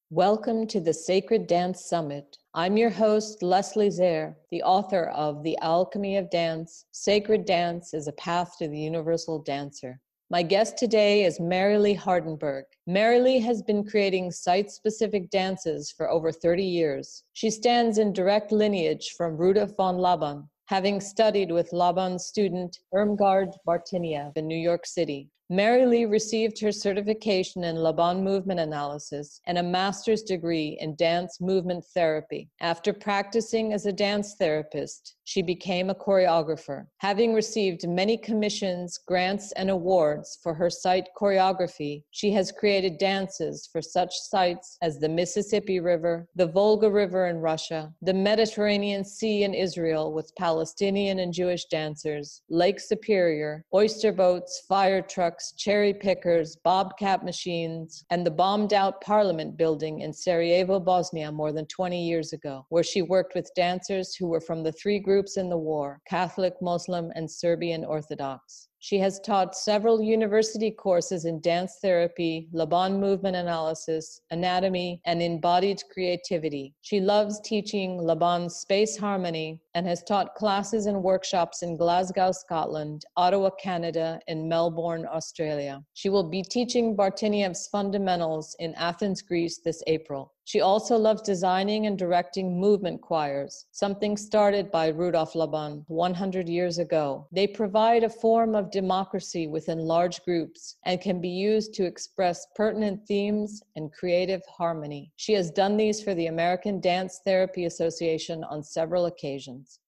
Welcome to the Sacred Dance Summit. I'm your host, Leslie Zehr, the author of The Alchemy of Dance, Sacred Dance is a Path to the Universal Dancer. My guest today is Marylee Hardenberg. Marylee has been creating site-specific dances for over 30 years. She stands in direct lineage from Rudolf von Laban, having studied with Laban's student Irmgard Bartenieff in New York City. Marylee received her certification in Laban Movement Analysis and a master's degree in dance movement therapy. After practicing as a dance therapist, she became a choreographer. Having received many commissions, grants, and awards for her site Choreography, she has created dances for such sites as the Mississippi River, the Volga River in Russia, the Mediterranean Sea in Israel with Palestinian and Jewish dancers, Lake Superior, oyster boats, fire trucks, cherry pickers, bobcat machines, and the bombed-out Parliament building in Sarajevo, Bosnia more than 20 years ago, where she worked with dancers who were from the three groups in the war, Catholic, Muslim, and Serbian Orthodox. She has taught several university courses in dance therapy, Laban Movement Analysis, anatomy, and embodied creativity. She loves teaching Laban's space harmony and has taught classes and workshops in Glasgow, Scotland, Ottawa, Canada, and Melbourne, Australia. She will be teaching Bartenieff's Fundamentals in Athens, Greece this April. She also loves designing and directing movement choirs, something started by Rudolf Laban 100 years ago. They provide a form of democracy within large groups and can be used to express pertinent themes and creative harmony. She has done these for the American Dance Therapy Association on several occasions.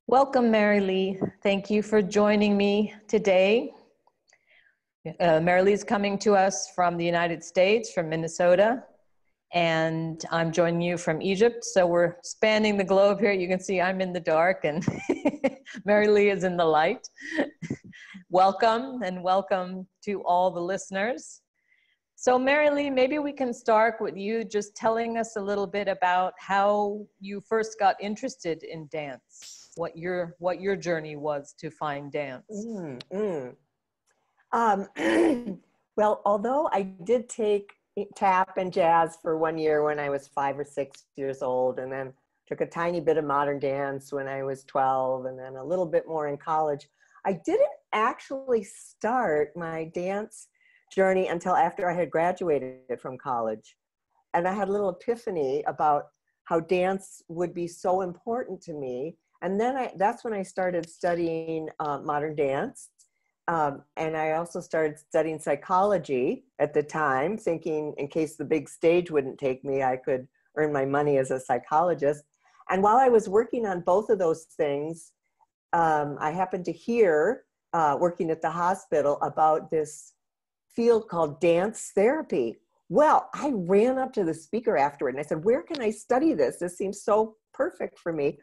Welcome, Marylee. Thank you for joining me today. Marylee is coming to us from the United States, from Minnesota. And I'm joining you from Egypt. So we're spanning the globe here. You can see I'm in the dark and Marylee is in the light. Welcome, and welcome to all the listeners. So Marylee, maybe we can start with you just telling us a little bit about how you first got interested in dance, what your journey was to find dance. Well, although I did take tap and jazz for 1 year when I was 5 or 6 years old, and then took a tiny bit of modern dance when I was 12, and then a little bit more in college. I didn't actually start my dance journey until after I had graduated from college. And I had a little epiphany about how dance would be so important to me. And then that's when I started studying modern dance. And I also started studying psychology at the time, thinking in case the big stage wouldn't take me, I could earn my money as a psychologist. And while I was working on both of those things, I happened to hear, working at the hospital, about this field called dance therapy. Well, I ran up to the speaker afterward and I said, "Where can I study this? This seems so perfect for me."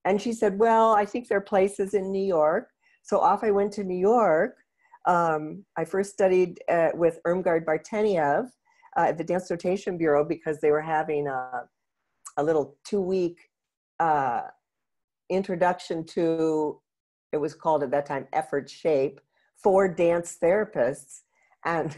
And she said, "Well, I think there are places in New York." So off I went to New York. I first studied with Irmgard Bartenieff at the Dance Notation Bureau because they were having a little 2-week introduction to, it was called at that time, Effort Shape, for dance therapists. And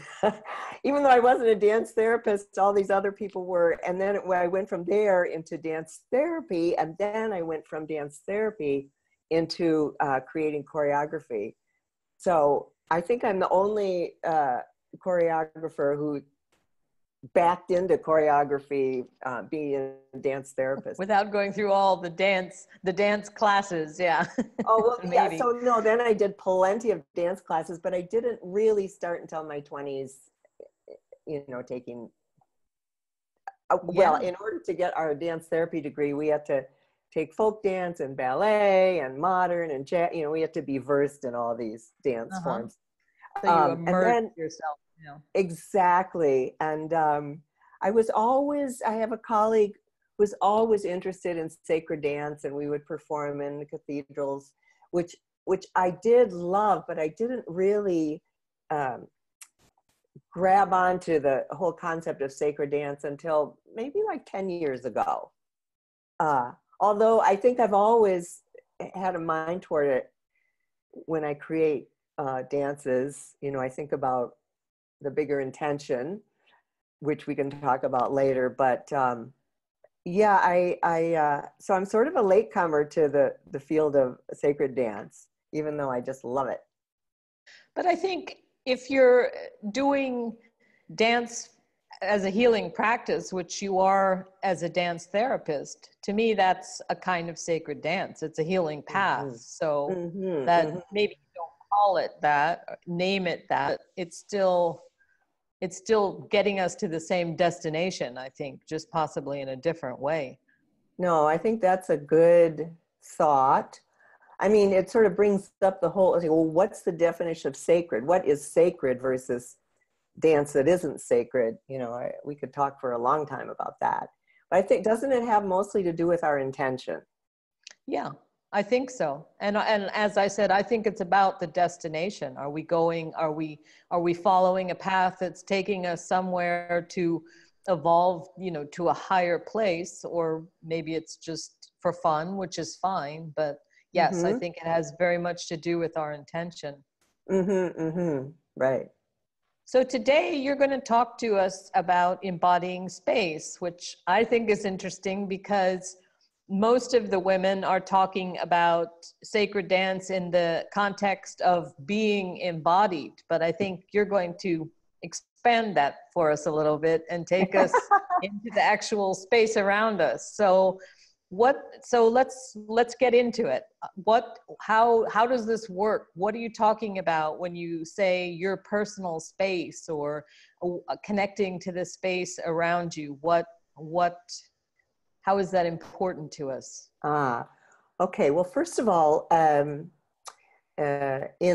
even though I wasn't a dance therapist, all these other people were. And then I went from there into dance therapy. And then I went from dance therapy into creating choreography. So I think I'm the only choreographer who backed into choreography, being a dance therapist. Without going through all the dance classes, yeah. Oh, well, yeah, so no, then I did plenty of dance classes, but I didn't really start until my 20s, taking, well, in order to get our dance therapy degree, we had to take folk dance and ballet and modern and jazz. We had to be versed in all these dance forms. So you immersed yourself. Exactly. And I have a colleague who was always interested in sacred dance, and we would perform in the cathedrals, which I did love, but I didn't really grab onto the whole concept of sacred dance until maybe like 10 years ago. Although I think I've always had a mind toward it when I create dances. I think about the bigger intention which we can talk about later. But yeah, so I'm sort of a latecomer to the field of sacred dance, even though I just love it. But I think if you're doing dance as a healing practice, which you are as a dance therapist, to me, that's a kind of sacred dance. It's a healing path. Mm-hmm. So Mm-hmm, that mm-hmm. maybe you don't call it that, name it that, it's still getting us to the same destination, I think, just possibly in a different way. No, I think that's a good thought. I mean, it sort of brings up the whole, well, what's the definition of sacred? What is sacred versus dance that isn't sacred? You know, we could talk for a long time about that. But I think, doesn't it have mostly to do with our intention? Yeah, I think so. And as I said, I think it's about the destination. Are we following a path that's taking us somewhere to evolve, you know, to a higher place, or maybe it's just for fun, which is fine. But yes, Mm-hmm. I think it has very much to do with our intention. Mm-hmm, mm-hmm. Right. So today you're going to talk to us about embodying space, which I think is interesting because most of the women are talking about sacred dance in the context of being embodied, but I think you're going to expand that for us a little bit and take us into the actual space around us. So let's get into it. How does this work? What are you talking about when you say your personal space or connecting to the space around you? How is that important to us? Okay. Well, first of all, in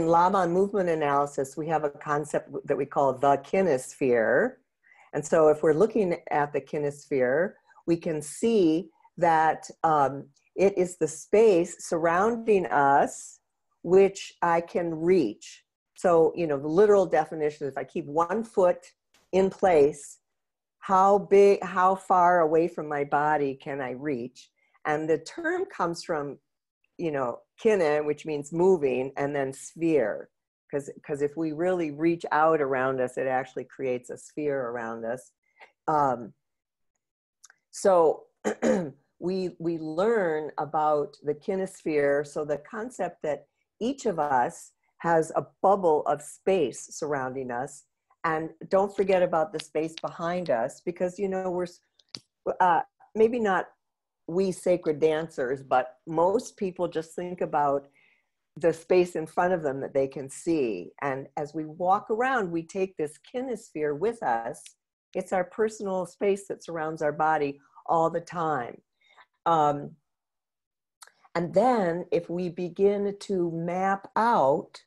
Laban Movement Analysis, we have a concept that we call the kinesphere. And so if we're looking at the kinesphere, we can see that it is the space surrounding us which I can reach. So, you know, the literal definition is if I keep one foot in place, how far away from my body can I reach? And the term comes from, you know, kine, which means moving, and then sphere. Because if we really reach out around us, it actually creates a sphere around us. So we learn about the kinesphere. So the concept that each of us has a bubble of space surrounding us. And don't forget about the space behind us, because, you know, we're maybe not we sacred dancers, but most people just think about the space in front of them that they can see. And as we walk around, we take this kinesphere with us. It's our personal space that surrounds our body all the time. And then if we begin to map out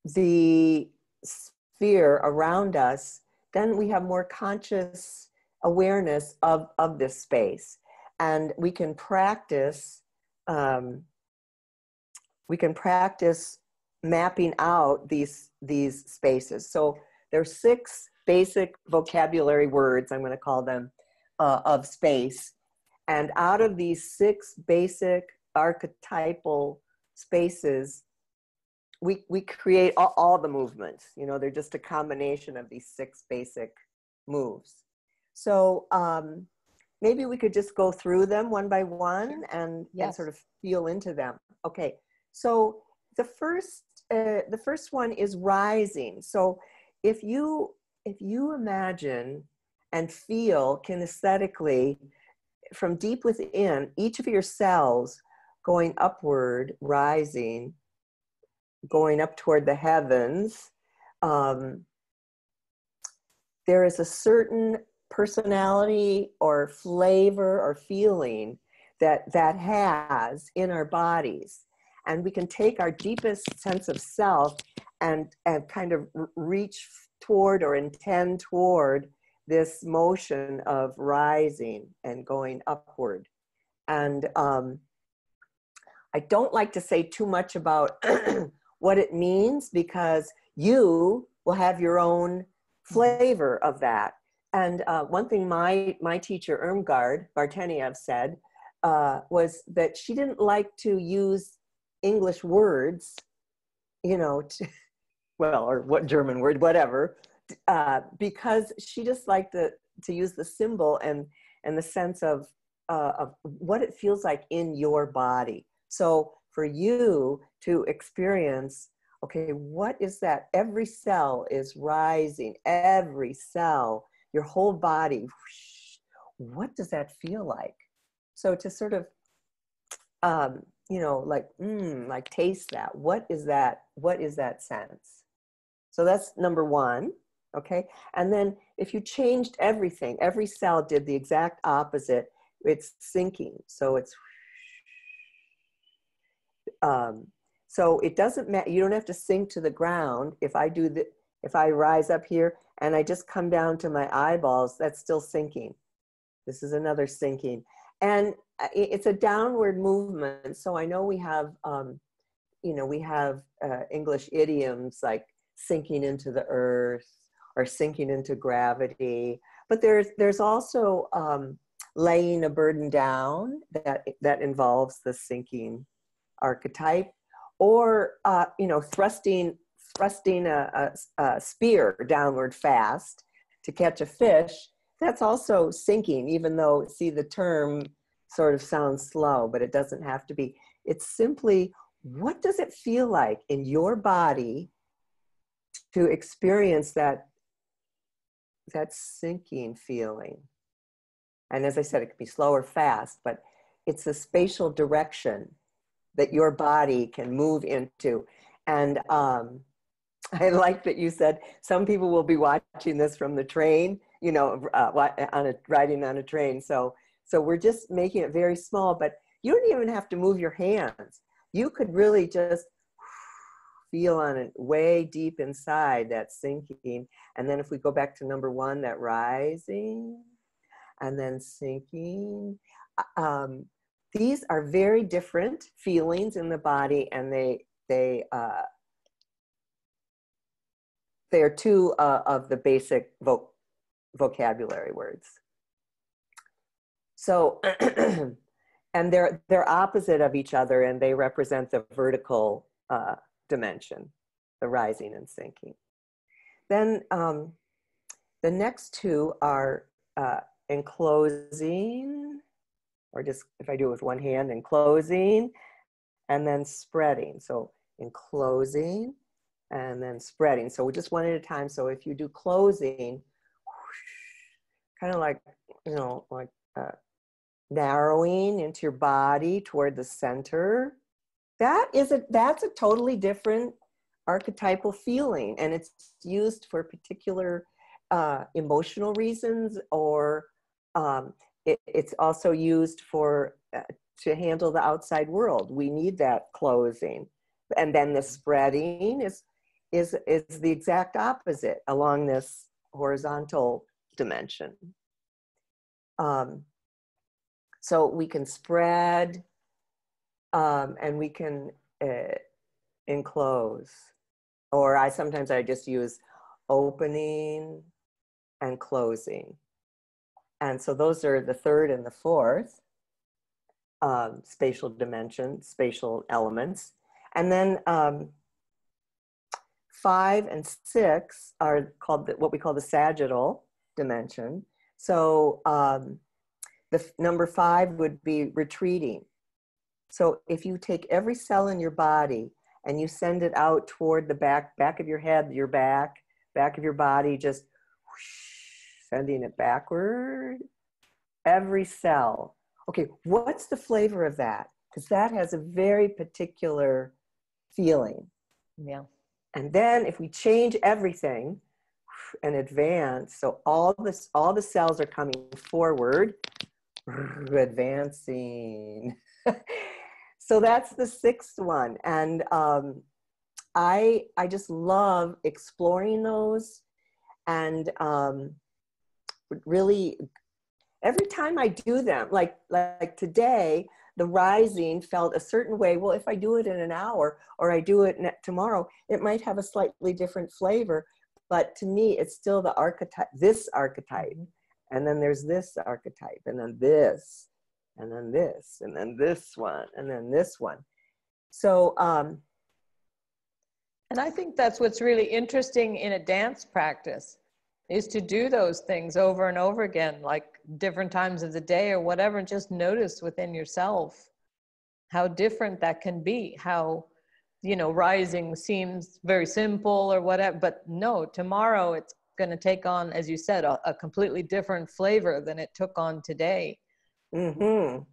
the sphere around us, then we have more conscious awareness of this space. And we can practice mapping out these spaces. So there's 6 basic vocabulary words, I'm going to call them, of space. And out of these 6 basic archetypal spaces, we create all the movements. You know, they're just a combination of these 6 basic moves. So maybe we could just go through them one by one and sort of feel into them. Okay, so the first one is rising. So if you imagine and feel kinesthetically from deep within, each of your cells going upward, rising, going up toward the heavens, there is a certain personality or flavor or feeling that has in our bodies. And we can take our deepest sense of self and kind of reach toward or intend toward this motion of rising and going upward. And I don't like to say too much about what it means, because you will have your own flavor of that. And one thing my teacher, Irmgard Bartenieff, said was that she didn't like to use English words, you know, or what German word, whatever, because she just liked to use the symbol and the sense of what it feels like in your body. So for you to experience, okay, what is that? Every cell is rising, every cell, your whole body. What does that feel like? So to sort of, you know, like taste that. What is that? What is that sense? So that's number one, okay? And then if you changed everything, every cell did the exact opposite, it's sinking. So it's, so it doesn't matter, you don't have to sink to the ground. If I rise up here and I just come down to my eyeballs, that's still sinking. This is another sinking. And it's a downward movement. So I know we have, you know, we have English idioms like sinking into the earth or sinking into gravity. But there's also laying a burden down that involves the sinking archetype, or you know, thrusting a spear downward fast to catch a fish. That's also sinking, even though, see, the term sort of sounds slow, but it doesn't have to be. It's simply, what does it feel like in your body to experience that sinking feeling? And as I said, it could be slow or fast, but it's a spatial direction that your body can move into. And I like that you said some people will be watching this from the train, you know, riding on a train. So we're just making it very small, but you don't even have to move your hands. You could really just feel on it way deep inside, that sinking. And then if we go back to number one, that rising and then sinking. These are very different feelings in the body, and they are two of the basic vocabulary words. So, and they're opposite of each other, and they represent the vertical dimension, the rising and sinking. Then the next two are enclosing, or just if I do it with one hand, enclosing, and then spreading. So enclosing and then spreading. So we're just one at a time. So if you do closing, kind of like, you know, like narrowing into your body toward the center, that's a totally different archetypal feeling, and it's used for particular emotional reasons, or it's also used for to handle the outside world. We need that closing. And then the spreading is the exact opposite along this horizontal dimension. So we can spread and we can enclose. Or sometimes I just use opening and closing. And so those are the third and the fourth spatial dimension, spatial elements. And then 5 and 6 are called what we call the sagittal dimension. So the number 5 would be retreating. So if you take every cell in your body and you send it out toward the back of your head, your back of your body, just whoosh, sending it backward, every cell. Okay, what's the flavor of that? Because that has a very particular feeling. Yeah. And then if we change everything and advance, so all the cells are coming forward, advancing. So that's the 6th one. And I just love exploring those. And really, every time I do them, like today, the rising felt a certain way. Well, if I do it in an hour or I do it tomorrow, it might have a slightly different flavor. But to me, it's still the archetype, this archetype. And then there's this archetype, and then this, and then this, and then this one, and then this one. So, and I think that's what's really interesting in a dance practice, is to do those things over and over again, like different times of the day or whatever, and just notice within yourself how different that can be. How, you know, rising seems very simple or whatever, but no, tomorrow it's going to take on, as you said, a completely different flavor than it took on today. Mm-hmm.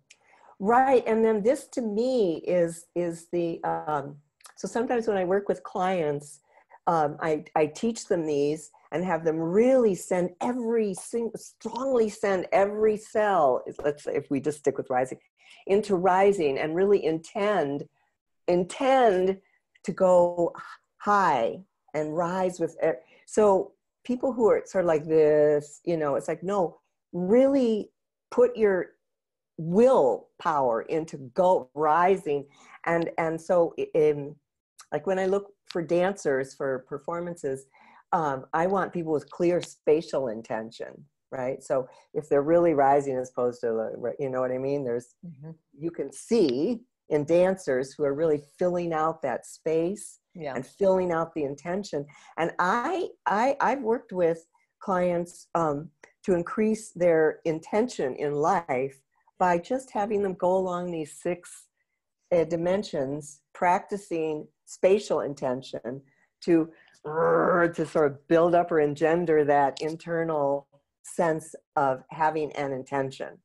Right. And then this to me is the, so sometimes when I work with clients, I teach them these and have them really send strongly send every cell, let's say if we just stick with rising, into rising, and really intend to go high and rise with it. So people who are sort of like this, you know, it's like, no, really put your willpower into go rising. And so like when I look for dancers for performances, I want people with clear spatial intention, right? So if they're really rising as opposed to, you know what I mean? There's, you can see in dancers who are really filling out that space and filling out the intention. And I've worked with clients to increase their intention in life by just having them go along these 6 dimensions, practicing spatial intention to sort of build up or engender that internal sense of having an intention.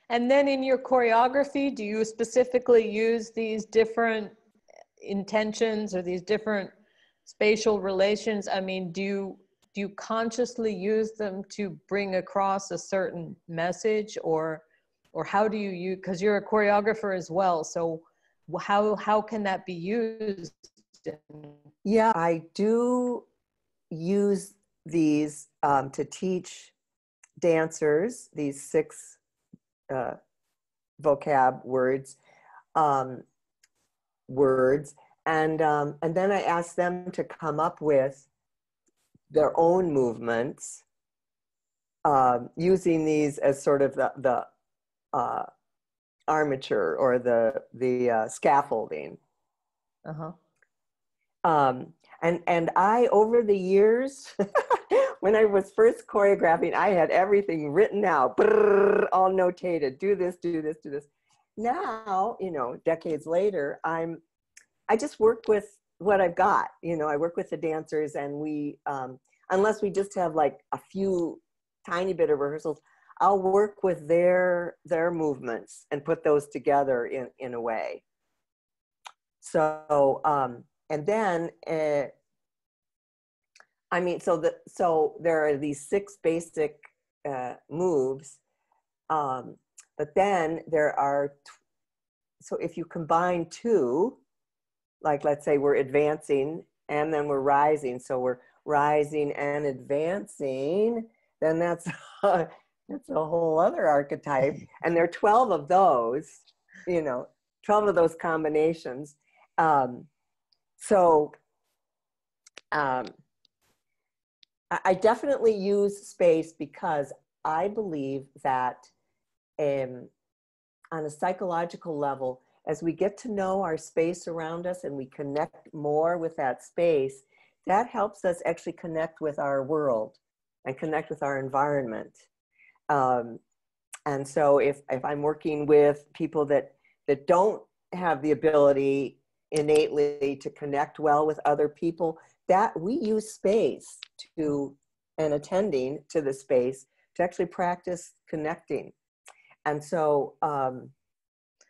And then in your choreography, do you specifically use these different intentions or these different spatial relations? I mean, do you consciously use them to bring across a certain message, or how do you use, because you're a choreographer as well, so how can that be used? Yeah, I do use these to teach dancers these 6 vocab words, and then I ask them to come up with their own movements, using these as sort of the armature or the scaffolding. And I, over the years, when I was first choreographing, I had everything written out, all notated, do this, do this, do this. Now, you know, decades later, I just work with what I've got. You know, I work with the dancers, and we, unless we just have like a few tiny bit of rehearsals, I'll work with their movements and put those together in a way. So, and then, I mean, so there are these 6 basic moves, but then there are, so if you combine 2, like let's say we're advancing and then we're rising, so we're rising and advancing, then that's a whole other archetype. And there are 12 of those, you know, 12 of those combinations. I definitely use space because I believe that on a psychological level, as we get to know our space around us and we connect more with that space, that helps us actually connect with our world and connect with our environment. And so if I'm working with people that don't have the ability innately to connect well with other people, that we use space and attending to the space to actually practice connecting. And so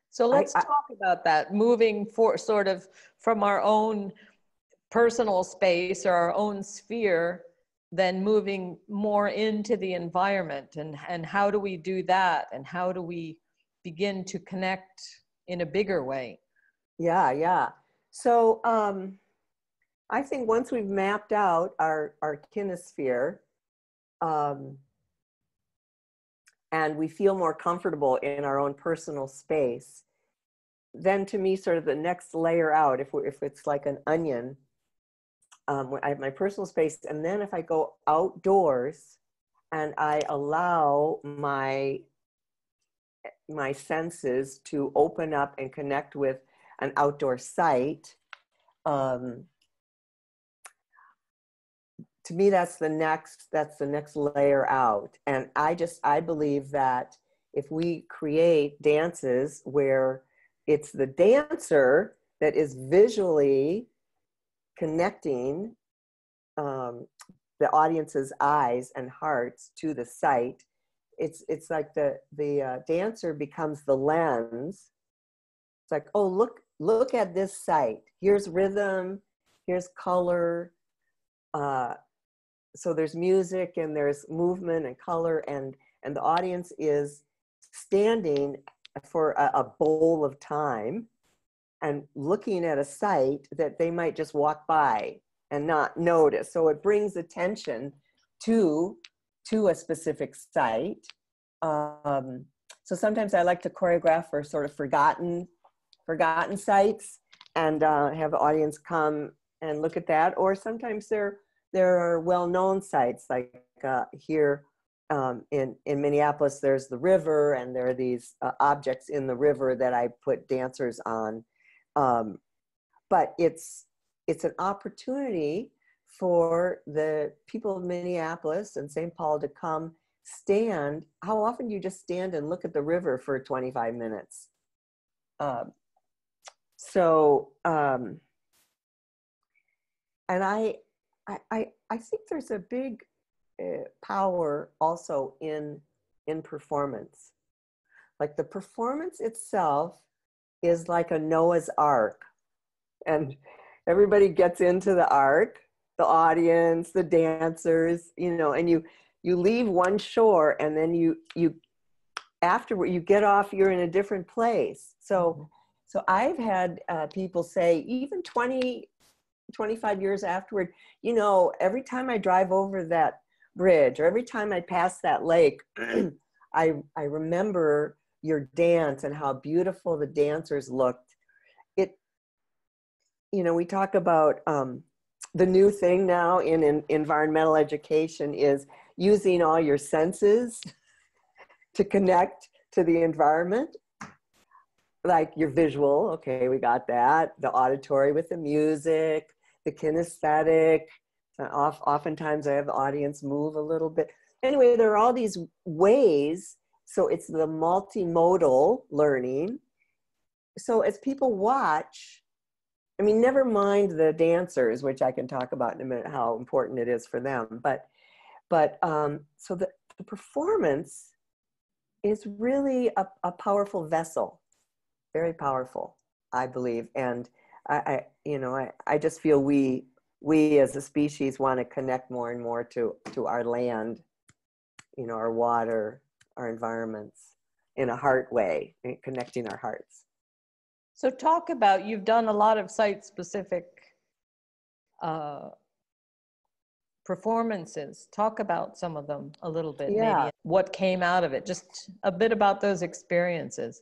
so let's talk about that, moving for sort of from our own personal space or our own sphere, then moving more into the environment, and how do we do that, and how do we begin to connect in a bigger way? Yeah. So I think once we've mapped out our kinesphere, and we feel more comfortable in our own personal space, then to me, sort of the next layer out, if it's like an onion, I have my personal space, and then if I go outdoors and I allow my senses to open up and connect with an outdoor site, to me, that's the next layer out. And I believe that if we create dances where it's the dancer that is visually connecting the audience's eyes and hearts to the site, it's like the dancer becomes the lens. It's like, oh, look at this site. Here's rhythm, here's color. So there's music and there's movement and color, and the audience is standing for a bowl of time and looking at a site that they might just walk by and not notice. So it brings attention to a specific site. So sometimes I like to choreograph for sort of forgotten sites and have the audience come and look at that. Or sometimes there are well-known sites, like here in Minneapolis, there's the river, and there are these objects in the river that I put dancers on. But it's an opportunity for the people of Minneapolis and St. Paul to come stand. How often do you just stand and look at the river for 25 minutes? And I think there's a big power also in performance. Like the performance itself is like a Noah's Ark, and everybody gets into the ark, the audience, the dancers, and you leave one shore, and then you afterward you get off, you're in a different place. So I've had people say, even 25 years afterward, every time I drive over that bridge, or every time I pass that lake, I remember your dance and how beautiful the dancers looked. We talk about the new thing now in environmental education is using all your senses to connect to the environment. Like your visual, okay, we got that. The auditory with the music, the kinesthetic. Oftentimes I have the audience move a little bit. Anyway, there are all these ways. So it's the multimodal learning. So as people watch, never mind the dancers, which I can talk about in a minute, how important it is for them. But so the performance is really a powerful vessel, very powerful, I believe. And I just feel we as a species want to connect more and more to our land, our water, our environments in a heart way, connecting our hearts. So talk about, you've done a lot of site-specific performances. Talk about some of them a little bit, maybe what came out of it, just a bit about those experiences.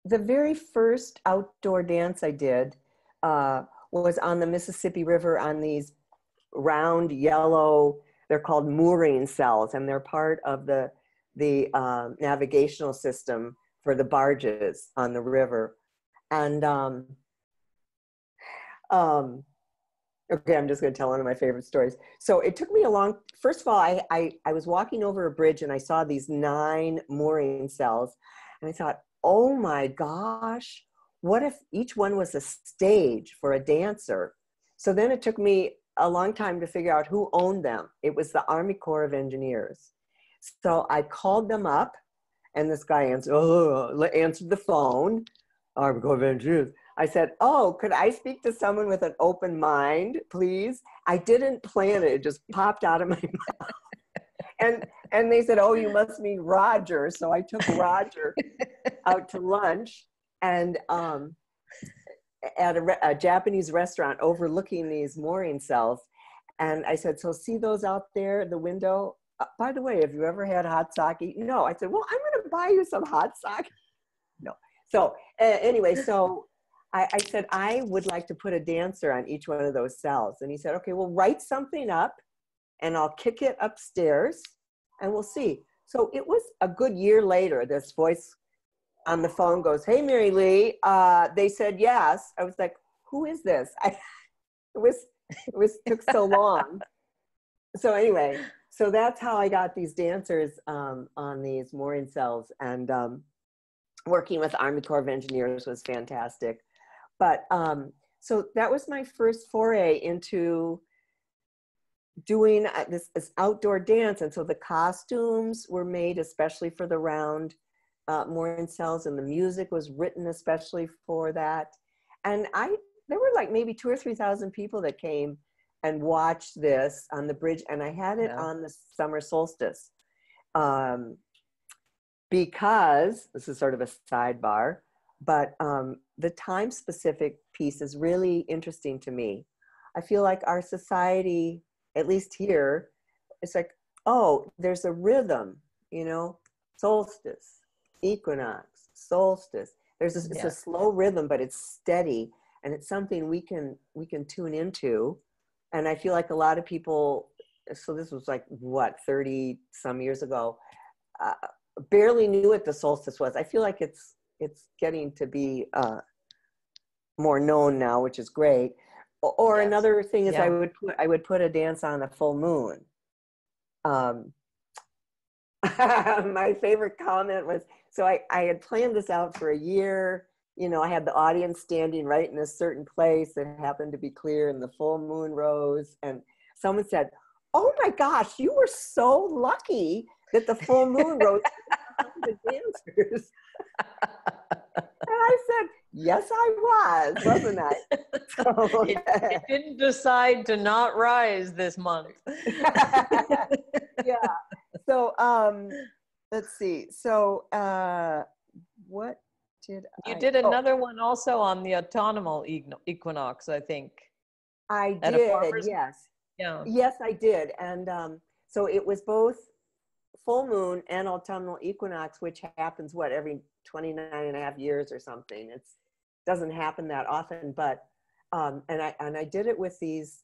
The very first outdoor dance I did was on the Mississippi River on these round yellow, they're called mooring cells, and they're part of the navigational system for the barges on the river. And okay, I'm just going to tell one of my favorite stories. So it took me first of all, I was walking over a bridge and I saw these 9 mooring cells, and I thought, oh my gosh, what if each one was a stage for a dancer? So then it took me a long time to figure out who owned them. It was the Army Corps of Engineers. So I called them up, and this guy answered the phone. Army Corps of Engineers. I said, oh, could I speak to someone with an open mind, please? I didn't plan it. It just popped out of my mouth. And they said, oh, you must mean Roger. So I took Roger out to lunch, and at a Japanese restaurant overlooking these mooring cells. And I said, so see those out there, the window? By the way, have you ever had hot sake? No. I said, well, I'm going to buy you some hot sake. No. So anyway, so I said, I would like to put a dancer on each one of those cells. And he said, okay, well, write something up and I'll kick it upstairs and we'll see. So it was a good year later, this voice on the phone goes, hey, Mary Lee, they said yes. I was like, who is this? It took so long. So anyway, so that's how I got these dancers on these mooring cells, and working with Army Corps of Engineers was fantastic. But so that was my first foray into doing this outdoor dance. And so the costumes were made especially for the round mooring cells, and the music was written especially for that. And there were like maybe 2,000 or 3,000 people that came and watched this on the bridge. And I had it on the summer solstice. Because, this is sort of a sidebar, but the time specific piece is really interesting to me. I feel like our society, at least here, it's like, oh, there's a rhythm, you know, solstice, equinox, solstice. It's a slow rhythm, but it's steady, and it's something we can tune into. And I feel like a lot of people, so this was like, what, 30 some years ago, barely knew what the solstice was. I feel like it's getting to be more known now, which is great. Or another thing is I would put a dance on a full moon. My favorite comment was, so I had planned this out for a year. You know, I had the audience standing right in a certain place that happened to be clear, and the full moon rose. And someone said, "Oh my gosh, you were so lucky that the full moon rose the dancers." And I said, "Yes, I was, wasn't I?" So, it didn't decide to not rise this month. Yeah. So let's see. So what did you did another one also on the autumnal equinox, I think. I did, yes. Yeah. Yes, I did. And so it was both full moon and autumnal equinox, which happens, what, every 29 and a half years or something. It doesn't happen that often, but, and I did it with these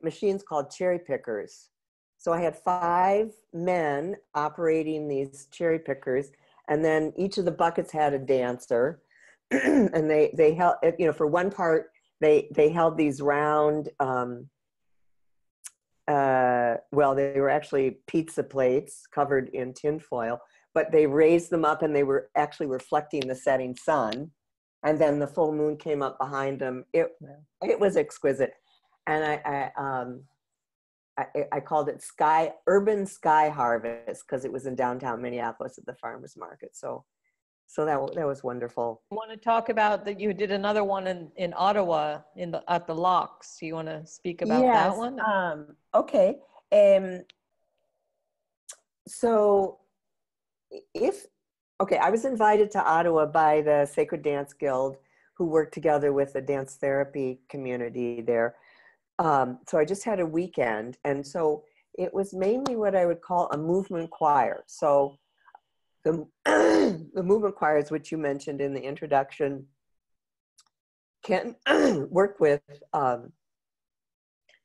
machines called cherry pickers. So I had 5 men operating these cherry pickers, and then each of the buckets had a dancer. And they held, you know, for one part, they held these round, well, they were actually pizza plates covered in tin foil, but they raised them up and they were actually reflecting the setting sun. And then the full moon came up behind them. It was exquisite. And I called it Urban Sky Harvest, because it was in downtown Minneapolis at the farmers market. So that was wonderful. I want to talk about that you did another one in Ottawa at the Locks. You want to speak about that one? Okay. So I was invited to Ottawa by the Sacred Dance Guild, who worked together with the dance therapy community there. So I just had a weekend. And so it was mainly what I would call a movement choir. So the movement choirs, which you mentioned in the introduction, can work with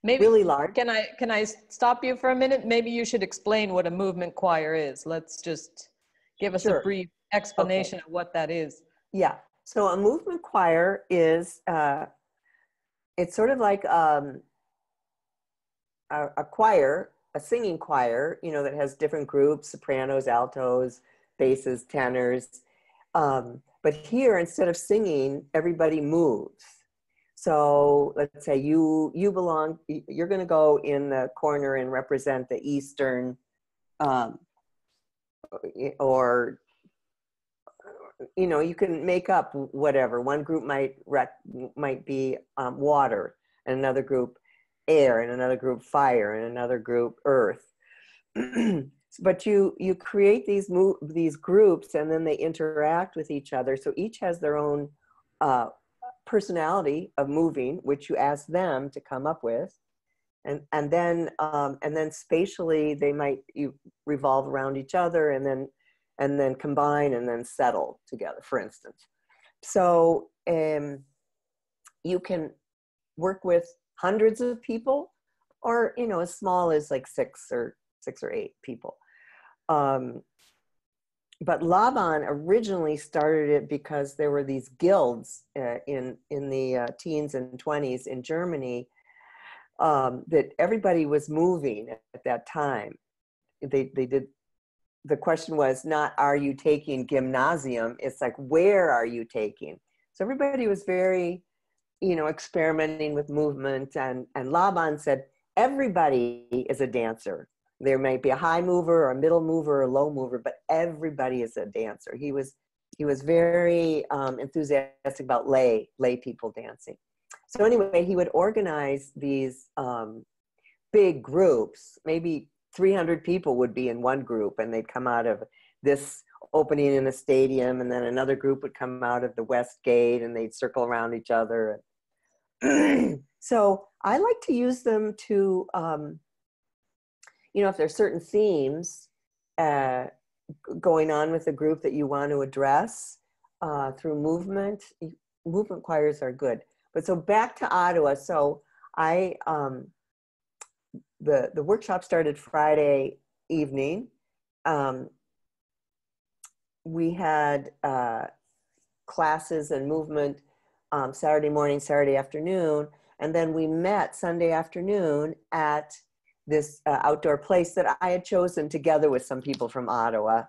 maybe really large. Can I stop you for a minute? Maybe you should explain what a movement choir is. Let's just give us a brief explanation of what that is. Yeah. So a movement choir is it's sort of like a choir, a singing choir, you know, that has different groups: sopranos, altos, basses, tenors. But here, instead of singing, everybody moves. So let's say you're going to go in the corner and represent the Eastern, or, you know, you can make up whatever. One group might be water, and another group air, and another group fire, and another group earth. But you create these groups, and then they interact with each other. So each has their own personality of moving, which you ask them to come up with, and then spatially you revolve around each other, and then combine, and then settle together, for instance. So you can work with hundreds of people, or, you know, as small as like 6 or 8 people. But Laban originally started it because there were these guilds in the teens and 20s in Germany, that everybody was moving at that time. They did, the question was not, are you taking gymnasium? It's like, where are you taking? So everybody was very, experimenting with movement. And Laban said, everybody is a dancer. There may be a high mover or a middle mover or a low mover, but everybody is a dancer. He was very enthusiastic about lay people dancing. So anyway, he would organize these big groups. Maybe 300 people would be in one group, and they'd come out of this opening in a stadium, and then another group would come out of the west gate, and they'd circle around each other. So I like to use them to, if there's certain themes going on with the group that you want to address through movement. Movement choirs are good. But so back to Ottawa. So the workshop started Friday evening. We had classes and movement Saturday morning, Saturday afternoon, and then we met Sunday afternoon at this outdoor place that I had chosen together with some people from Ottawa.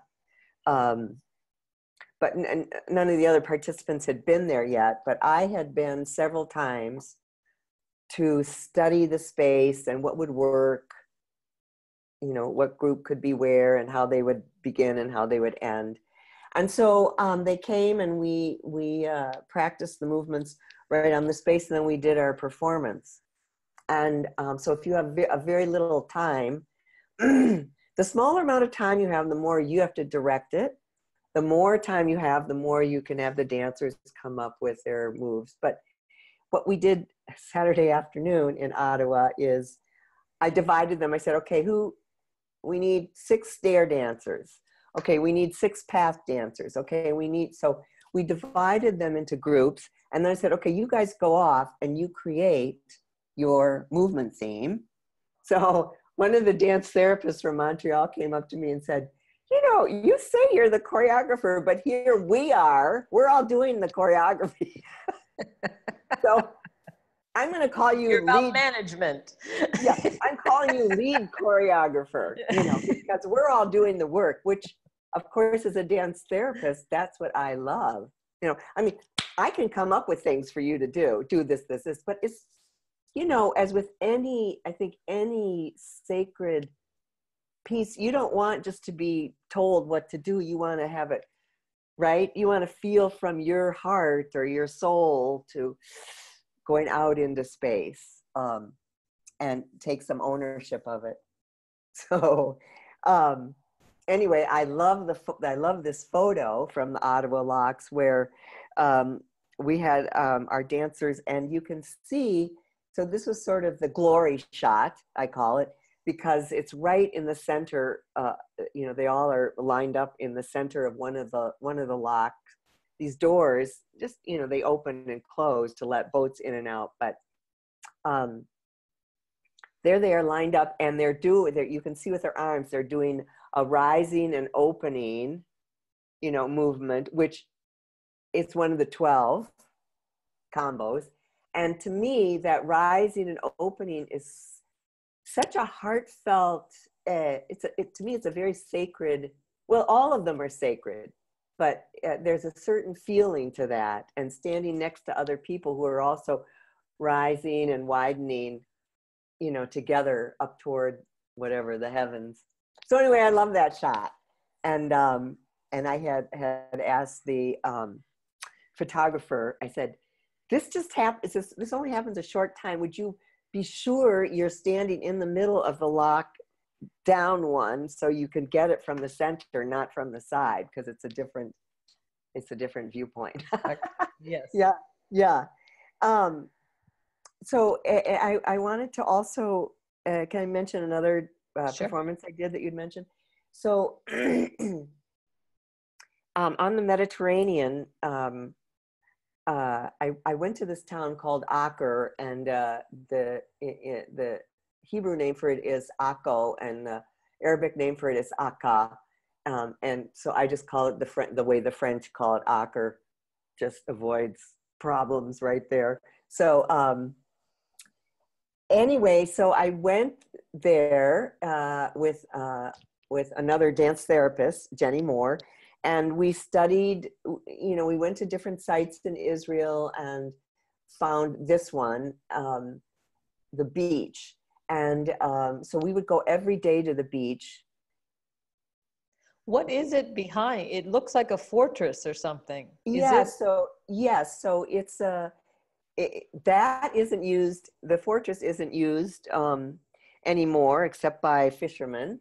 But none of the other participants had been there yet, but I had been several times to study the space and what would work, what group could be where and how they would begin and how they would end. And so they came and we practiced the movements right on the space, and then we did our performance. And so if you have a very little time, the smaller amount of time you have, the more you have to direct it. The more time you have, the more you can have the dancers come up with their moves. But what we did Saturday afternoon in Ottawa is I divided them. I said, okay, we need 6 stair dancers. Okay, we need 6 path dancers. Okay, so we divided them into groups. And then I said, okay, you guys go off and you create your movement theme. So one of the dance therapists from Montreal came up to me and said, you say you're the choreographer, but here we're all doing the choreography. So I'm going to call you You're about lead management. Yeah, I'm calling you lead choreographer, because we're all doing the work, which of course, as a dance therapist, that's what I love. I can come up with things for you to do this, but it's, as with any sacred piece, you don't want just to be told what to do. You want to have it, right? You want to feel from your heart or your soul to going out into space and take some ownership of it. So anyway, I love this photo from the Ottawa Locks where we had our dancers, and you can see, so this was sort of the glory shot, I call it, because it's right in the center. They all are lined up in the center of one of the locks. These doors, just they open and close to let boats in and out. But there they are lined up, and you can see with their arms, they're doing a rising and opening, movement, which it's one of the 12 combos. And to me, that rising and opening is such a heartfelt, to me, it's a very sacred, well, all of them are sacred, but there's a certain feeling to that. And standing next to other people who are also rising and widening, together up toward whatever, the heavens. So anyway, I love that shot. And I had asked the photographer, I said, this only happens a short time. Would you be sure you're standing in the middle of the lock down one so you can get it from the center, not from the side, because it's a different viewpoint. Yes. Yeah. So I wanted to also, can I mention another Sure. performance I did that you'd mentioned? So on the Mediterranean, I went to this town called Acre, and the Hebrew name for it is Akko, and the Arabic name for it is Akka. And so I just call it the way the French call it Acre, just avoids problems right there. So Anyway, so I went there with another dance therapist, Jenny Moore, and we studied, you know, we went to different sites in Israel and found this one, the beach. And so we would go every day to the beach. What is it behind? It looks like a fortress or something. Yeah, so yes, so it's that isn't used, the fortress isn't used anymore except by fishermen.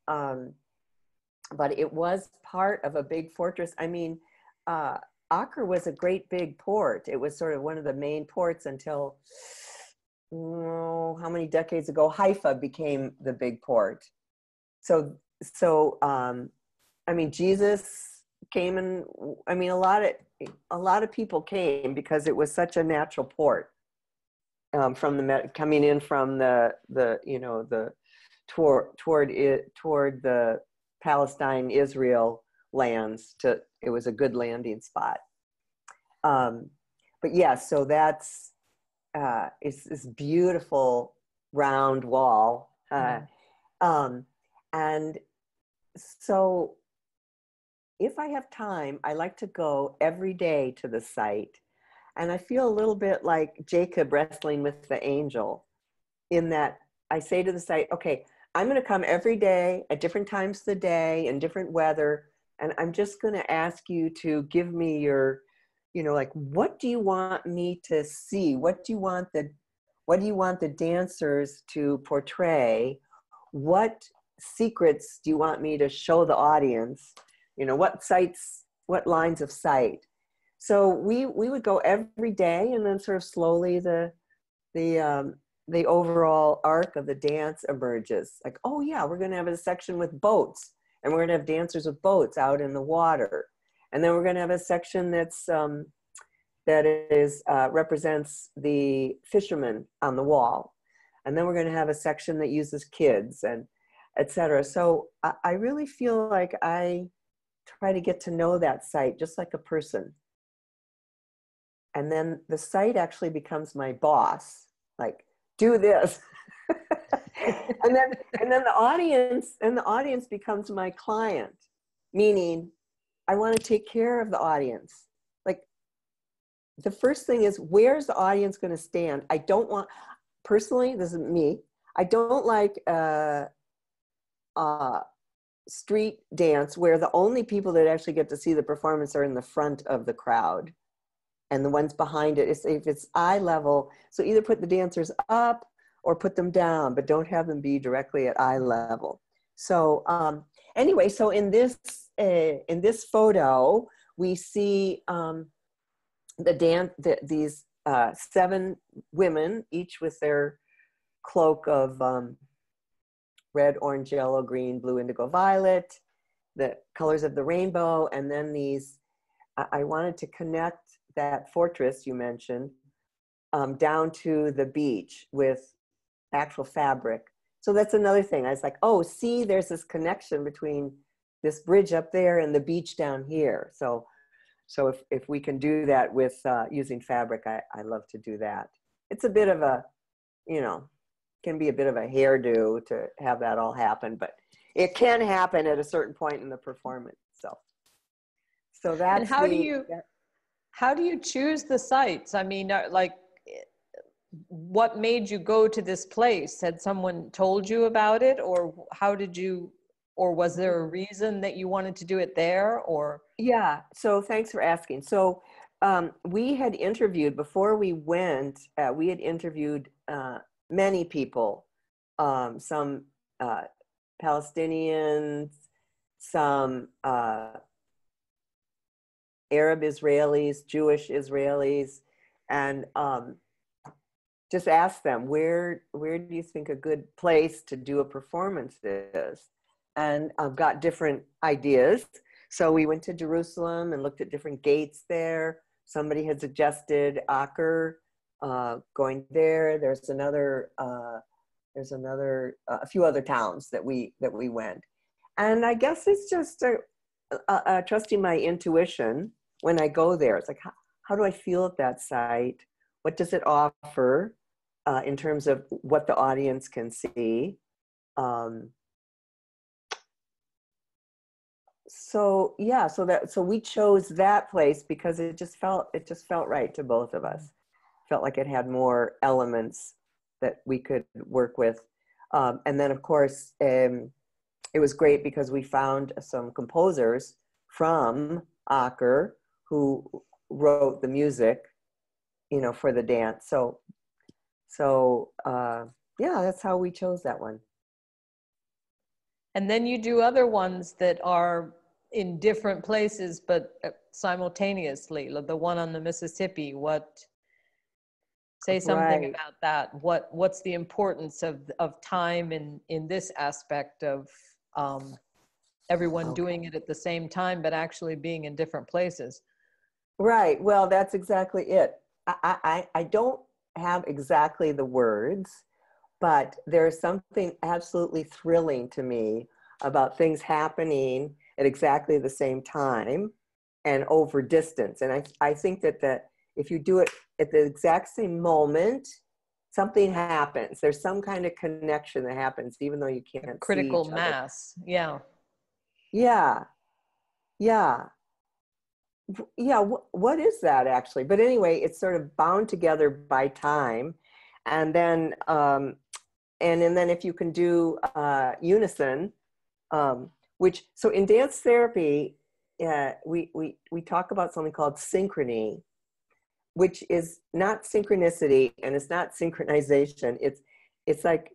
But it was part of a big fortress. I mean, Acre was a great big port. It was sort of one of the main ports until, how many decades ago, Haifa became the big port. So I mean, Jesus came, and I mean, a lot of people came because it was such a natural port, from the coming in from the you know, the toward the Palestine Israel lands. It was a good landing spot. But yeah, so that's it's this beautiful round wall, and so if I have time, I like to go every day to the site. And I feel a little bit like Jacob wrestling with the angel, in that I say to the site, okay, I'm going to come every day at different times of the day and different weather. And I'm just going to ask you to give me your, you know, like, what do you want me to see? What do you want the dancers to portray? What secrets do you want me to show the audience? You know, what lines of sight? So we would go every day, and then sort of slowly the overall arc of the dance emerges. Like, oh yeah, we're going to have a section with boats, and we're going to have dancers with boats out in the water, and then we're going to have a section that's represents the fishermen on the wall, and then we're going to have a section that uses kids, and etc. So I really feel like I try to get to know that site just like a person. And then the site actually becomes my boss, like, do this. and then the audience becomes my client, meaning I want to take care of the audience. Like, the first thing is, where's the audience going to stand? I don't want, personally, this is me, I don't like street dance where the only people that actually get to see the performance are in the front of the crowd, and the ones behind it, if it's eye level, so either put the dancers up or put them down, but don't have them be directly at eye level. So anyway, so in this photo, we see these 7 women, each with their cloak of red, orange, yellow, green, blue, indigo, violet, the colors of the rainbow. And then these, I wanted to connect that fortress you mentioned down to the beach with actual fabric. So that's another thing. I was like, oh, see, there's this connection between this bridge up there and the beach down here. So if we can do that with using fabric, I love to do that. It's a bit of a, you know, can be a bit of a hairdo to have that all happen, but it can happen at a certain point in the performance. So that's. And how do you choose the sites? I mean, like, what made you go to this place? Had someone told you about it, or how did you, or was there a reason that you wanted to do it there, or? Yeah, so thanks for asking. So we had interviewed, before we went, we had interviewed many people, some Palestinians, some Arab Israelis, Jewish Israelis, and just asked them, where do you think a good place to do a performance is? And I've got different ideas. So we went to Jerusalem and looked at different gates there. Somebody had suggested Acre, going there. There's a few other towns that we went. And I guess it's just trusting my intuition when I go there. It's like, how do I feel at that site? What does it offer? in terms of what the audience can see. So yeah, so we chose that place because it just felt right to both of us. Felt like it had more elements that we could work with. And then of course, it was great because we found some composers from Aker who wrote the music, you know, for the dance. So yeah, that's how we chose that one. And then you do other ones that are in different places, but simultaneously, like the one on the Mississippi. Say something Right. about that. What's the importance of time in this aspect of everyone doing it at the same time, but actually being in different places? Right. Well, that's exactly it. I don't have exactly the words, but there's something absolutely thrilling to me about things happening at exactly the same time and over distance. And I think that if you do it at the exact same moment, something happens. There's some kind of connection that happens, even though you can't Critical see each mass. Yeah. Yeah. Yeah. Yeah. What is that actually? But anyway, it's sort of bound together by time. And then, and then if you can do unison, so in dance therapy, we talk about something called synchrony, which is not synchronicity and it's not synchronization. It's like,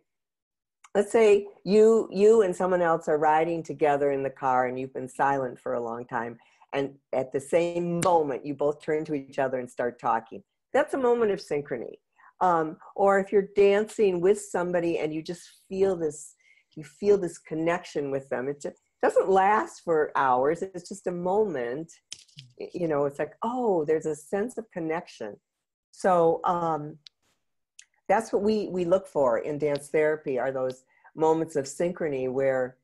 let's say you and someone else are riding together in the car and you've been silent for a long time. And at the same moment, you both turn to each other and start talking. That's a moment of synchrony. Or if you're dancing with somebody and you just feel this connection with them. It just doesn't last for hours. It's just a moment. You know, it's like, oh, there's a sense of connection. So that's what we look for in dance therapy, are those moments of synchrony where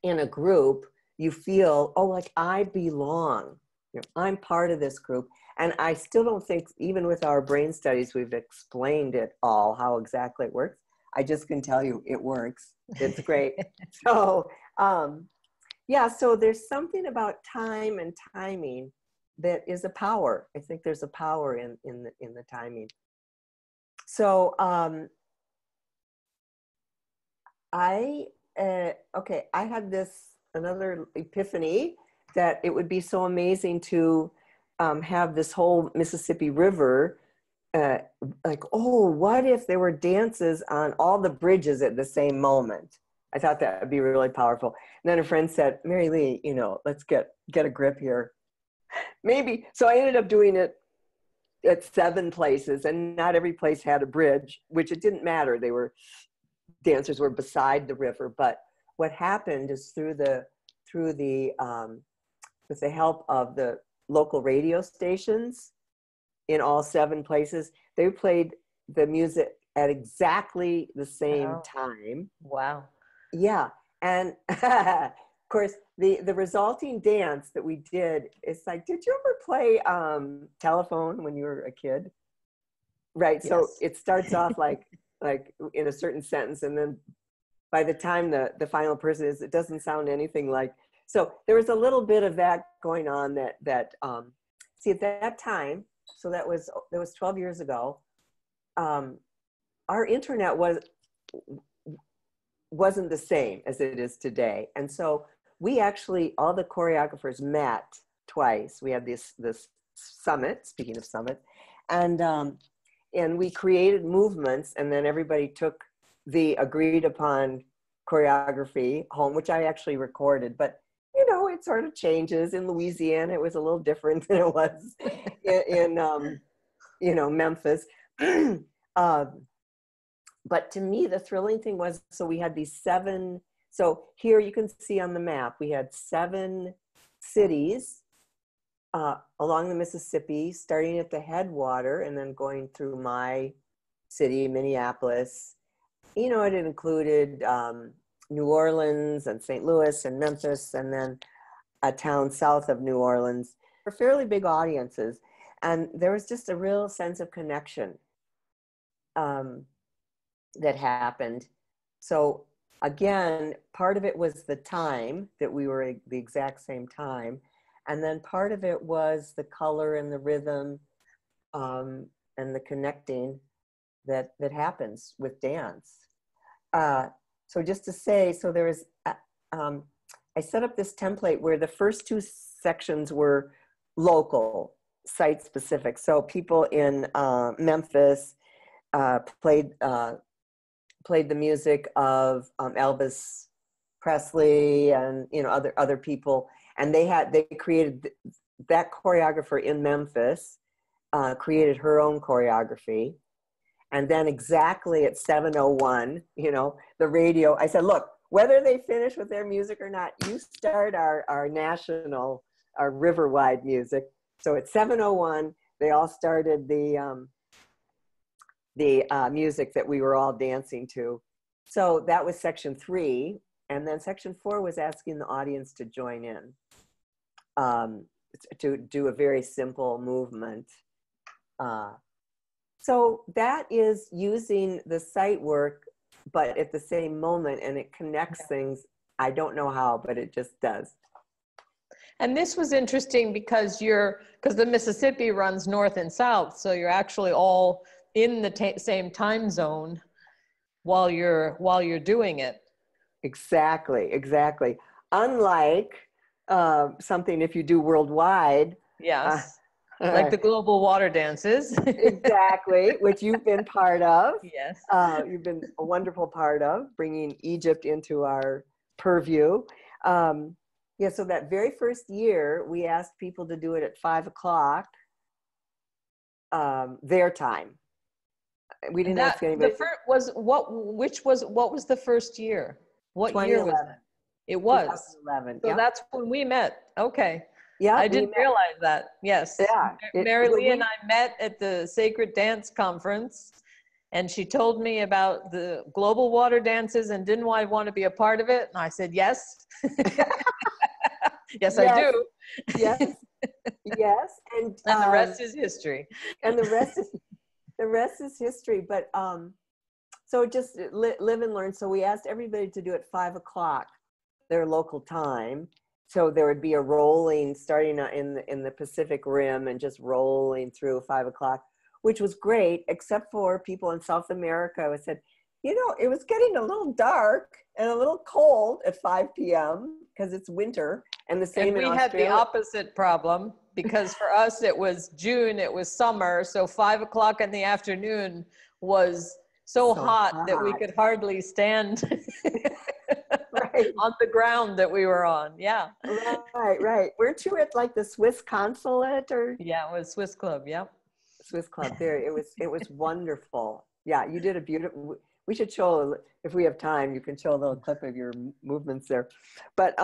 in a group you feel, oh, like I belong. You know, I'm part of this group. And I still don't think, even with our brain studies, we've explained it all, how exactly it works. I just can tell you it works. It's great. So, yeah, so there's something about time and timing that is a power. I think there's a power in the timing. So, I had another epiphany that it would be so amazing to have this whole Mississippi River, like, oh, what if there were dances on all the bridges at the same moment? I thought that would be really powerful. And then a friend said, Mary Lee, you know, let's get a grip here. Maybe. So I ended up doing it at 7 places, and not every place had a bridge, which it didn't matter. Dancers were beside the river. But what happened is with the help of the local radio stations in all 7 places, they played the music at exactly the same time. Wow. Yeah. And of course, the resulting dance that we did, it's like, did you ever play telephone when you were a kid? Right. Yes. So it starts off like in a certain sentence, and then by the time the final person is, it doesn't sound anything like. So there was a little bit of that going on that see, at that time, so that was 12 years ago, our internet wasn't the same as it is today. And so we actually, all the choreographers met twice. We had this summit, speaking of summit, and we created movements, and then everybody took the agreed upon choreography home, which I actually recorded. But you know, it sort of changes. In Louisiana, it was a little different than it was in you know, Memphis. But to me, the thrilling thing was, so we had these 7, so here you can see on the map, we had 7 cities along the Mississippi, starting at the headwater and then going through my city, Minneapolis. You know, it included New Orleans and St. Louis and Memphis, and then a town south of New Orleans. For fairly big audiences. And there was just a real sense of connection. that happened. So again, part of it was the time that we were the exact same time. And then part of it was the color and the rhythm and the connecting that happens with dance. So just to say, so there was, I set up this template where the first two sections were local, site specific. So people in Memphis played the music of Elvis Presley and other people, and they created that choreographer in Memphis created her own choreography. And then exactly at 7:01, the radio, I said, look, whether they finish with their music or not, you start our national, our river-wide music. So at 7:01, they all started the music that we were all dancing to. So that was section 3. And then section 4 was asking the audience to join in, to do a very simple movement. So that is using the sight work, but at the same moment, and it connects things. I don't know how, but it just does. And this was interesting because the Mississippi runs north and south, so you're actually all in the same time zone while you're doing it. Exactly. Unlike something if you do worldwide. Yes. Like the global water dances. Exactly, which you've been part of. Yes. You've been a wonderful part of bringing Egypt into our purview. Yeah, so that very first year, we asked people to do it at 5 o'clock, their time. We didn't ask anybody. What was the first year? What year was it? It was 2011. So yeah. That's when we met. Okay. Yeah, I didn't realize that. Yes. Yeah. Marylee and I met at the Sacred Dance Conference, and she told me about the global water dances and didn't I want to be a part of it? And I said, yes. Yes, I do. Yes. And the rest is history. And the rest is history. But so just live and learn. So we asked everybody to do it 5 o'clock, their local time. So there would be a rolling starting in the Pacific Rim and just rolling through 5 o'clock, which was great, except for people in South America who said, it was getting a little dark and a little cold at 5 p.m. because it's winter, and the same in Australia. We had the opposite problem because for us it was June, it was summer, so 5 o'clock in the afternoon was so hot that we could hardly stand right on the ground that we were on. Yeah. Right. Weren't you at like the Swiss consulate or? Yeah, it was Swiss Club. Yeah. Swiss Club there. It was wonderful. Yeah, you did a beautiful. We should show, if we have time, you can show a little clip of your movements there. But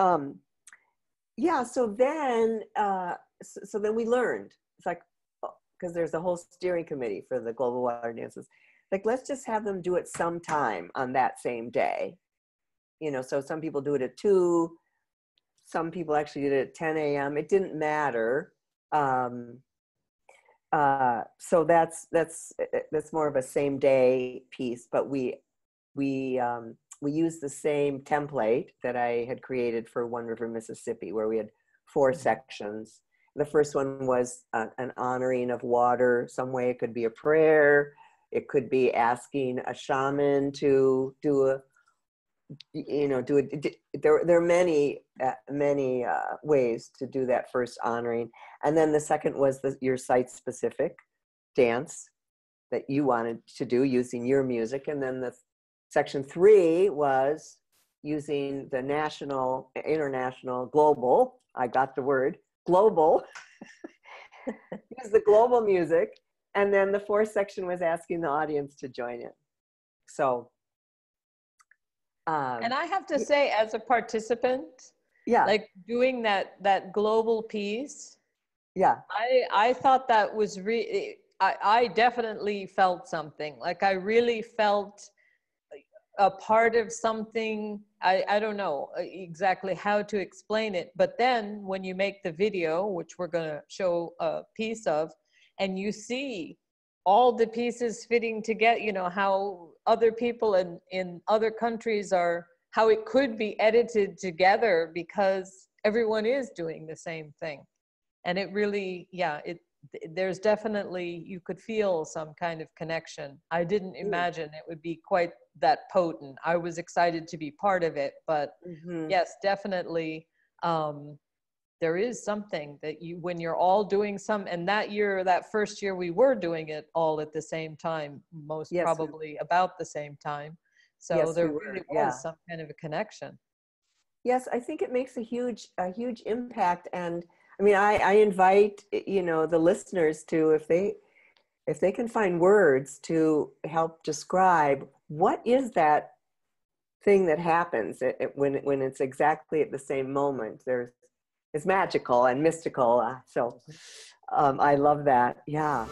yeah, so then we learned. It's like, because there's a whole steering committee for the global water dances. Like, let's just have them do it sometime on that same day. So some people do it at 2. Some people actually did it at 10 a.m. It didn't matter. So that's more of a same day piece, but we used the same template that I had created for One River, Mississippi, where we had 4 sections. The first one was an honoring of water. Some way it could be a prayer. It could be asking a shaman to there are many ways to do that first honoring. And then the second was your site-specific dance that you wanted to do using your music. And then the section 3 was using the national, international, global, I got the word, global, use the global music. And then the 4th section was asking the audience to join in. So. And I have to say, as a participant, yeah, like doing that global piece, yeah, I thought that was really, I definitely felt something. Like I really felt a part of something. I don't know exactly how to explain it, but then when you make the video, which we're going to show a piece of, and you see all the pieces fitting together, you know, how other people in other countries are, how it could be edited together because everyone is doing the same thing. And it really, yeah, there's definitely, you could feel some kind of connection. I didn't imagine it would be quite that potent. I was excited to be part of it, but yes, definitely, there is something that you, when you're all doing and that first year we were doing it all at the same time, most probably about the same time. So there really was some kind of a connection. Yes, I think it makes a huge impact. And I mean, I invite, you know, the listeners to, if they can find words to help describe what is that thing that happens when it's exactly at the same moment. It's magical and mystical. So I love that. Yeah.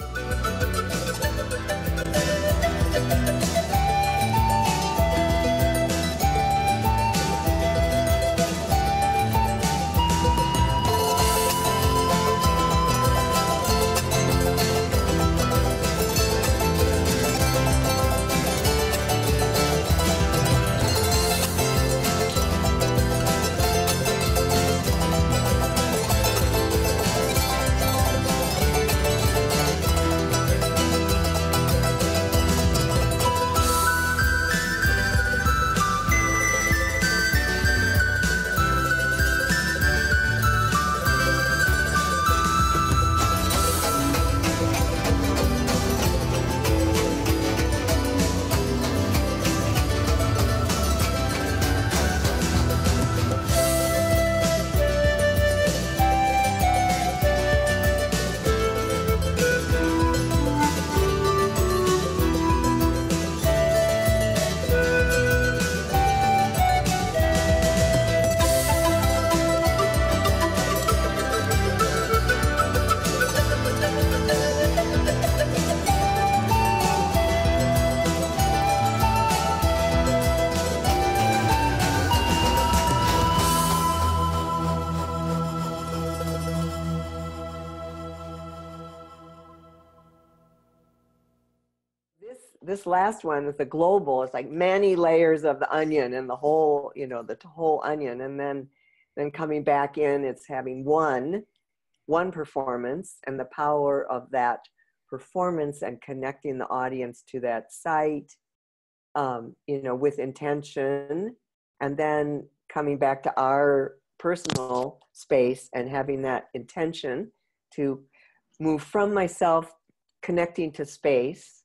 This last one with the global, it's like many layers of the onion and the whole, you know, the whole onion. And then coming back in, it's having one performance and the power of that performance and connecting the audience to that site, you know, with intention. And then coming back to our personal space and having that intention to move from myself, connecting to space.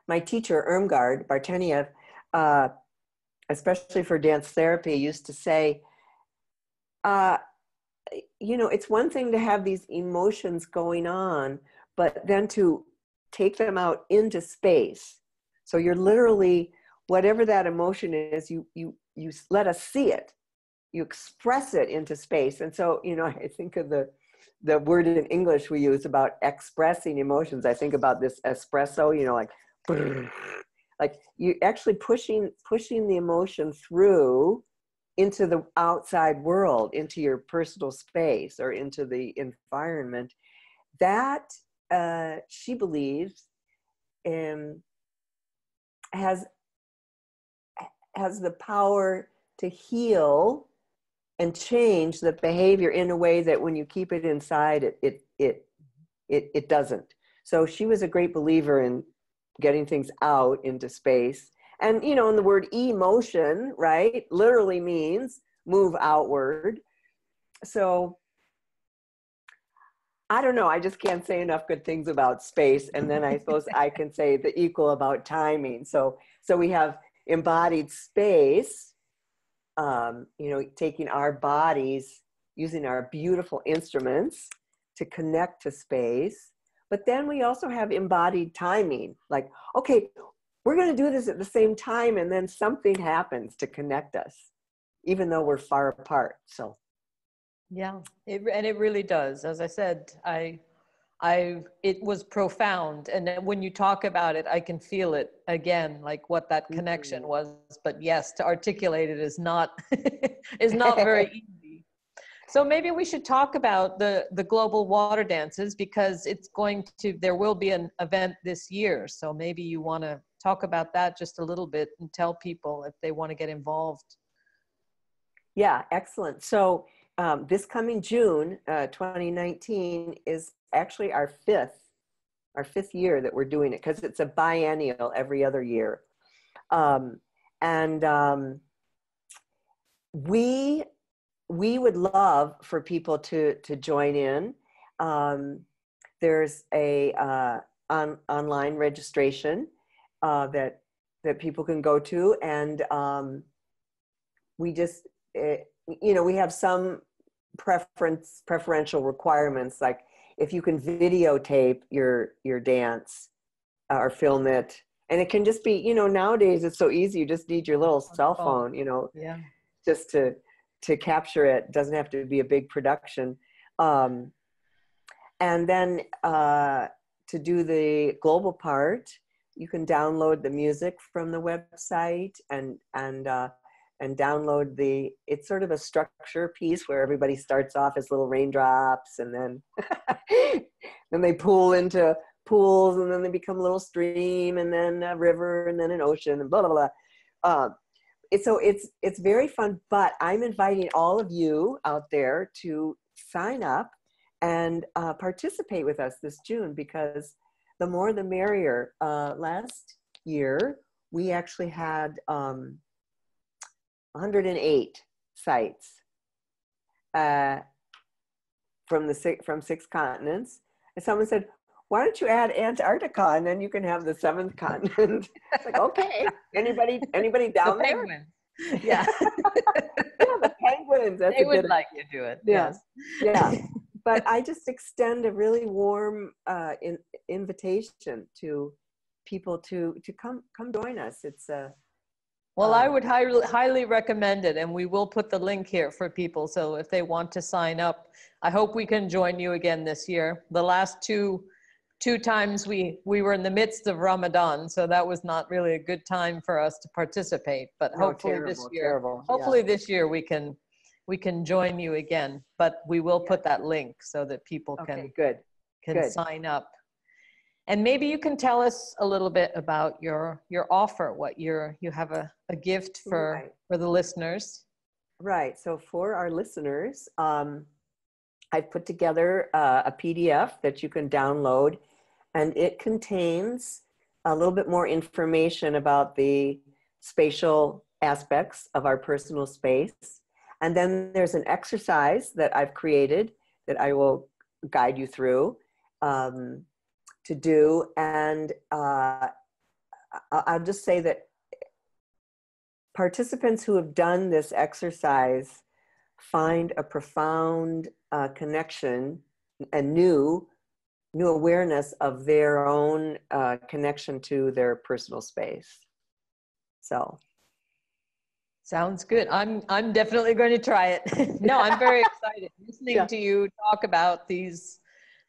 My teacher, Irmgard Bartenieff, especially for dance therapy, used to say, you know, it's one thing to have these emotions going on, but then to take them out into space. So you're literally, whatever that emotion is, you let us see it. You express it into space. And so, you know, I think of the word in English we use about expressing emotions. I think about this espresso, you know, like you actually pushing the emotion through into the outside world, into your personal space or into the environment. That she believes has the power to heal and change the behavior in a way that when you keep it inside, it doesn't. So she was a great believer in getting things out into space. And, you know, and the word emotion, right, literally means move outward. So I don't know, I just can't say enough good things about space. And then I suppose I can say the equal about timing. So we have embodied space, you know, taking our bodies, using our beautiful instruments to connect to space. But then we also have embodied timing, like, okay, we're going to do this at the same time, and then something happens to connect us, even though we're far apart. So, yeah, and it really does. As I said, it was profound, and then when you talk about it, I can feel it again, like what that connection was. But yes, to articulate it is not is not very easy. So maybe we should talk about the global water dances, because there will be an event this year. So maybe you want to talk about that just a little bit and tell people if they want to get involved. Yeah, excellent. So this coming June, 2019 is actually our fifth year that we're doing it, because it's a biennial every other year. We would love for people to join in. There's a online registration that people can go to, and we just we have some preferential requirements, like if you can videotape your dance or film it. And it can just be, nowadays it's so easy. You just need your little cell phone, Yeah. just to capture it. It doesn't have to be a big production. And then to do the global part, you can download the music from the website and download it's sort of a structure piece where everybody starts off as little raindrops, and then then they pool into pools, and then they become a little stream, and then a river, and then an ocean, and blah, blah, blah. It's very fun, but I'm inviting all of you out there to sign up and participate with us this June, because the more the merrier. Last year, we actually had 108 sites from 6 continents. And someone said, why don't you add Antarctica, and then you can have the 7th continent? It's like, okay, anybody down there? Penguins. Yeah. Yeah, the penguins. They would like to do it. Yeah. Yes. Yeah. But I just extend a really warm invitation to people to come join us. It's well, I would highly recommend it, and we will put the link here for people. So if they want to sign up, I hope we can join you again this year. The last two times we were in the midst of Ramadan, so that was not really a good time for us to participate. But hopefully this year we can join you again. But we will put that link so that people can sign up. And maybe you can tell us a little bit about your offer, what you have a gift for the listeners. Right. So for our listeners, I've put together a PDF that you can download, and it contains a little bit more information about the spatial aspects of our personal space. And then there's an exercise that I've created that I will guide you through to do. And I'll just say that participants who have done this exercise find a profound connection, a new awareness of their own connection to their personal space. So. Sounds good. I'm definitely going to try it. No, I'm very excited listening to you talk about these,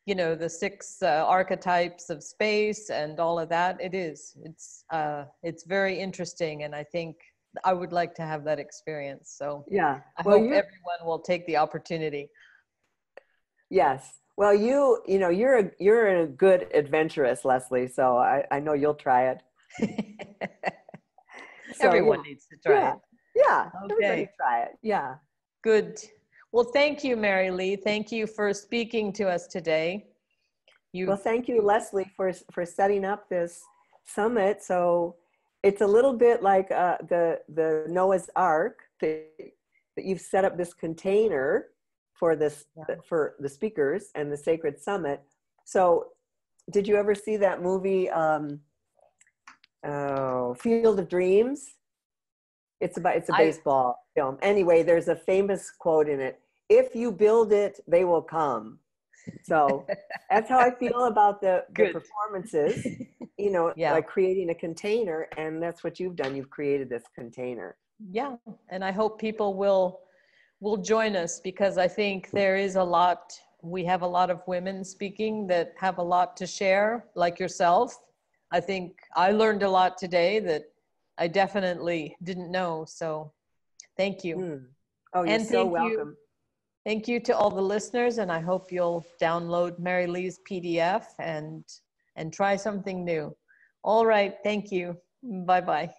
the 6 archetypes of space and all of that. It's very interesting, and I think I would like to have that experience. So I hope everyone will take the opportunity. Yes. Well, you're a good adventurous, Leslie. So I know you'll try it. Everyone needs to try it. Yeah. Everybody try it. Yeah. Good. Well, thank you, Marylee. Thank you for speaking to us today. Well, thank you, Leslie, for setting up this summit. So it's a little bit like the Noah's Ark, that you've set up this container for for the speakers and the Sacred Summit. So did you ever see that movie, Field of Dreams? It's a baseball film. Anyway, there's a famous quote in it: "If you build it, they will come." So that's how I feel about the performances, like creating a container. And that's what you've done. You've created this container. Yeah. And I hope people will join us, because I think we have a lot of women speaking that have a lot to share, like yourself. I think I learned a lot today that I definitely didn't know. So thank you. Oh, you're so welcome. Thank you to all the listeners, and I hope you'll download Marylee's PDF and try something new. All right, thank you. Bye-bye.